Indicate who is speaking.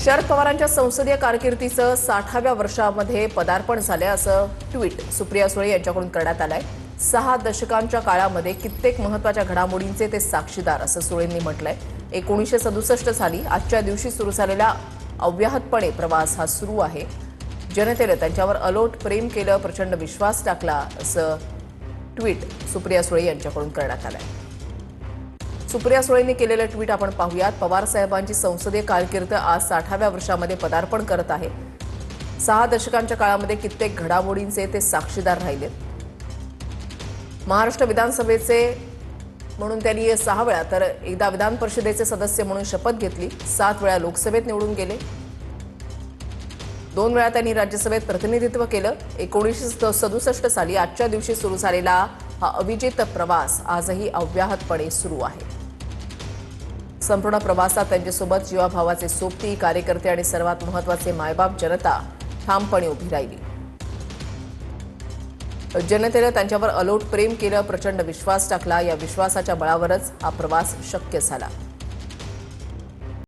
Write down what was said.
Speaker 1: शरद पवारांच्या संसदीय कारकिर्दीचं 60व्या वर्षामध्ये पदार्पण झालंय असं ट्विट सुप्रिया सुळे यांच्याकडून करण्यात आलंय। 6 दशकांच्या काळामध्ये कित्येक महत्त्वाच्या घडामोडींचे ते साक्षीदार असं सुळेंनी म्हटलंय। 1967 साली आजच्या दिवशी सुरू झालेला अव्याहतपणे प्रवास हा सुरू आहे। जनतेने त्यांच्यावर अलोट प्रेम केलं, प्रचंड विश्वास टाकला असं ट्विट सुप्रिया सुळे यांच्याकडून करण्यात आलंय। सुप्रिया सुळेंनी केलेलं ट्विट आपण पाहूयात। पवार साहेबांची संसदीय कारकीर्द आज 60व्या वर्षामध्ये पदार्पण करत आहे। 6 दशकांच्या काळामध्ये कित्येक घडामोडींचे ते साक्षीदार राहिले। महाराष्ट्र विधानसभेचे म्हणून त्यांनी 6 वेळा तर एकदा विधान परिषदेचे सदस्य म्हणून शपथ घेतली। 7 वेळा लोकसभेत निवडून गेले। 2 वेळा त्यांनी राज्यसभेत प्रतिनिधित्व केलं। 1967 साली आजच्या दिवशी सुरू झालेला हा अविजित प्रवास आजही अव्याहतपणे सुरू आहे। संपूर्ण प्रवासात त्यांच्यासोबत जीवाभावाचे सोबती, कार्यकर्ते आणि सर्वात महत्त्वाचे मायबाप जनता ठामपणे उभी राहिली। जनतेने त्यांच्यावर अलोट प्रेम केलं, प्रचंड विश्वास टाकला। या विश्वासाच्या बळावरच हा प्रवास शक्य झाला।